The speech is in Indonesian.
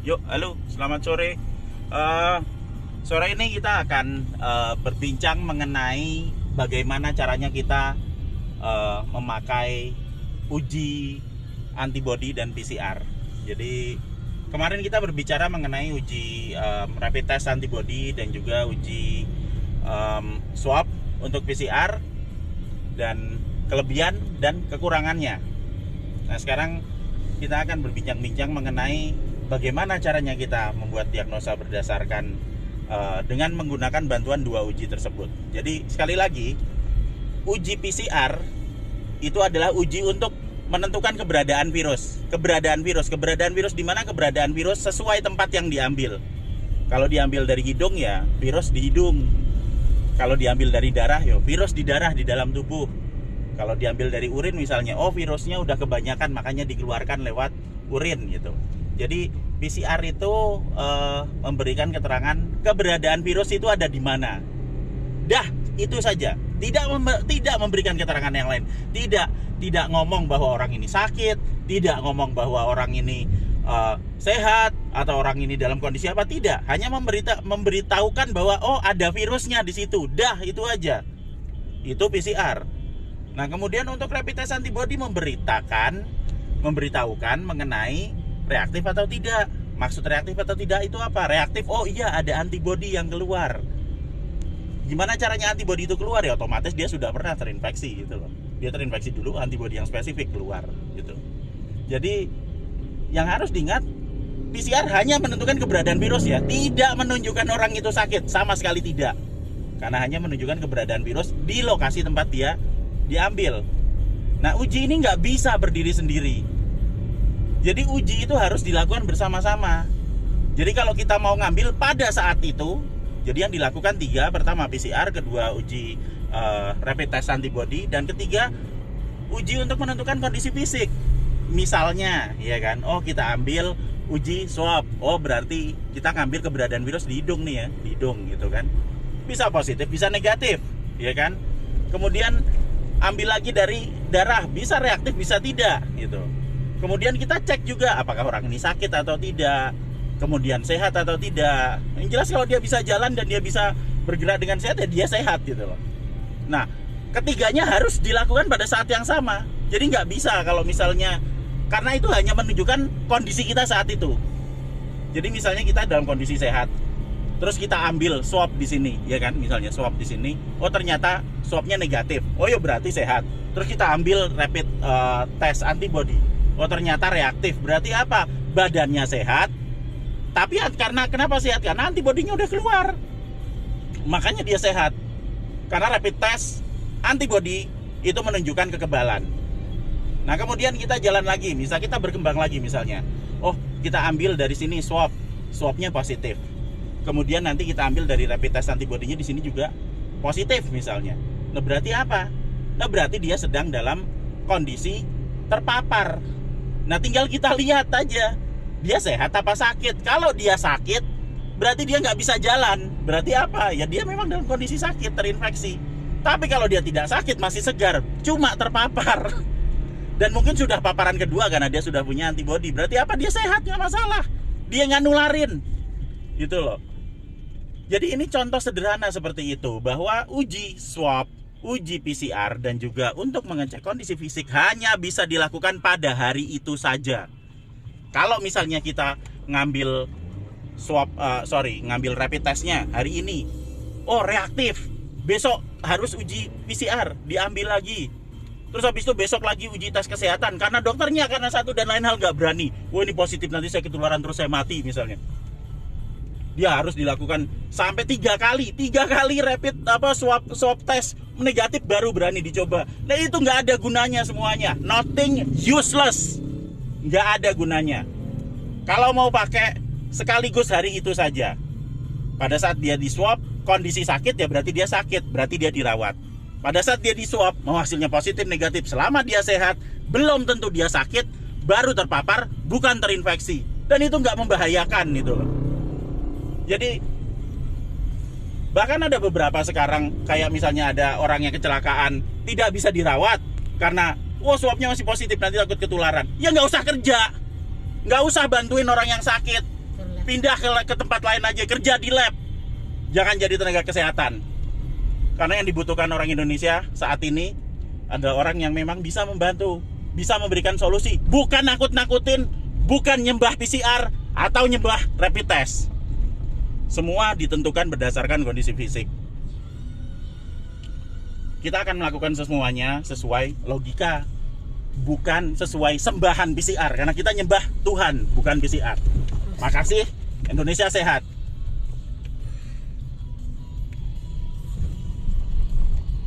Yuk, halo, selamat sore. Sore ini kita akan berbincang mengenai bagaimana caranya kita memakai uji antibody dan PCR. Jadi kemarin kita berbicara mengenai uji rapid test antibody dan juga uji swab untuk PCR dan kelebihan dan kekurangannya. Nah, sekarang kita akan berbincang-bincang mengenai bagaimana caranya kita membuat diagnosa berdasarkan dengan menggunakan bantuan dua uji tersebut. Jadi sekali lagi, uji PCR itu adalah uji untuk menentukan keberadaan virus. Keberadaan virus di mana keberadaan virus sesuai tempat yang diambil. Kalau diambil dari hidung ya virus di hidung. Kalau diambil dari darah ya virus di darah di dalam tubuh. Kalau diambil dari urin misalnya, virusnya udah kebanyakan makanya dikeluarkan lewat urin gitu. Jadi PCR itu memberikan keterangan keberadaan virus itu ada di mana. Dah, itu saja. Tidak memberikan keterangan yang lain. Tidak ngomong bahwa orang ini sakit, tidak ngomong bahwa orang ini sehat atau orang ini dalam kondisi apa, tidak. Hanya memberitahukan bahwa ada virusnya di situ. Dah, itu aja. Itu PCR. Nah, kemudian untuk rapid test antibody memberitahukan mengenai reaktif atau tidak. Maksud reaktif atau tidak itu apa? Reaktif, iya ada antibody yang keluar. Gimana caranya antibody itu keluar? Ya otomatis dia sudah pernah terinfeksi gitu loh. Dia terinfeksi dulu, antibody yang spesifik keluar gitu. Jadi yang harus diingat, PCR hanya menentukan keberadaan virus ya, tidak menunjukkan orang itu sakit, sama sekali tidak. Karena hanya menunjukkan keberadaan virus di lokasi tempat dia diambil. Nah, uji ini nggak bisa berdiri sendiri. Jadi uji itu harus dilakukan bersama-sama. Jadi kalau kita mau ngambil pada saat itu, jadi yang dilakukan 3, pertama PCR, kedua uji rapid test antibody, dan ketiga uji untuk menentukan kondisi fisik. Misalnya, ya kan, kita ambil uji swab, berarti kita ngambil keberadaan virus di hidung nih ya, di hidung gitu kan. Bisa positif, bisa negatif, ya kan. Kemudian ambil lagi dari darah, bisa reaktif, bisa tidak gitu. Kemudian kita cek juga apakah orang ini sakit atau tidak, kemudian sehat atau tidak. Yang jelas kalau dia bisa jalan dan dia bisa bergerak dengan sehat, ya dia sehat gitu loh. Nah, ketiganya harus dilakukan pada saat yang sama. Jadi nggak bisa kalau misalnya, karena itu hanya menunjukkan kondisi kita saat itu. Jadi misalnya kita dalam kondisi sehat, terus kita ambil swab di sini, ya kan? Misalnya swab di sini, ternyata swabnya negatif. Ya berarti sehat. Terus kita ambil rapid test antibody. Ternyata reaktif. Berarti apa? Badannya sehat. Tapi kenapa sehat? Karena antibodinya udah keluar. Makanya dia sehat. Karena rapid test antibody itu menunjukkan kekebalan. Nah, kemudian kita jalan lagi. Misal kita berkembang lagi misalnya. Kita ambil dari sini swab. Swabnya positif. Kemudian nanti kita ambil dari rapid test antibody-nya di sini juga positif misalnya. Nah, berarti apa? Nah, berarti dia sedang dalam kondisi terpapar. Nah, tinggal kita lihat aja, dia sehat apa sakit. Kalau dia sakit, berarti dia nggak bisa jalan. Berarti apa? Ya dia memang dalam kondisi sakit, terinfeksi. Tapi kalau dia tidak sakit, masih segar, cuma terpapar. Dan mungkin sudah paparan kedua karena dia sudah punya antibody. Berarti apa? Dia sehat, nggak masalah. Dia nggak nularin. Gitu loh. Jadi ini contoh sederhana seperti itu, bahwa uji swab, uji PCR, dan juga untuk mengecek kondisi fisik hanya bisa dilakukan pada hari itu saja. Kalau misalnya kita ngambil ngambil rapid testnya hari ini, reaktif, besok harus uji PCR, diambil lagi. Terus habis itu besok lagi uji tes kesehatan, karena dokternya karena satu dan lain hal nggak berani. Ini positif, nanti saya ketularan terus saya mati misalnya. Dia harus dilakukan sampai 3 kali rapid swab test negatif baru berani dicoba. Nah, itu nggak ada gunanya semuanya. Nothing, useless, nggak ada gunanya. Kalau mau pakai sekaligus hari itu saja. Pada saat dia di swab kondisi sakit, ya berarti dia sakit, berarti dia dirawat. Pada saat dia di swab mau hasilnya positif negatif, selama dia sehat, belum tentu dia sakit, baru terpapar, bukan terinfeksi. Dan itu nggak membahayakan gitu loh. Jadi bahkan ada beberapa sekarang, kayak misalnya ada orang yang kecelakaan tidak bisa dirawat karena swabnya masih positif, nanti takut ketularan. Ya nggak usah kerja, nggak usah bantuin orang yang sakit. pindah ke tempat lain aja, kerja di lab. Jangan jadi tenaga kesehatan. Karena yang dibutuhkan orang Indonesia saat ini adalah orang yang memang bisa membantu, bisa memberikan solusi, bukan nakut-nakutin, bukan nyembah PCR atau nyembah rapid test. Semua ditentukan berdasarkan kondisi fisik. Kita akan melakukan semuanya sesuai logika, bukan sesuai sembahan PCR, karena kita nyembah Tuhan, bukan PCR. Makasih, Indonesia sehat.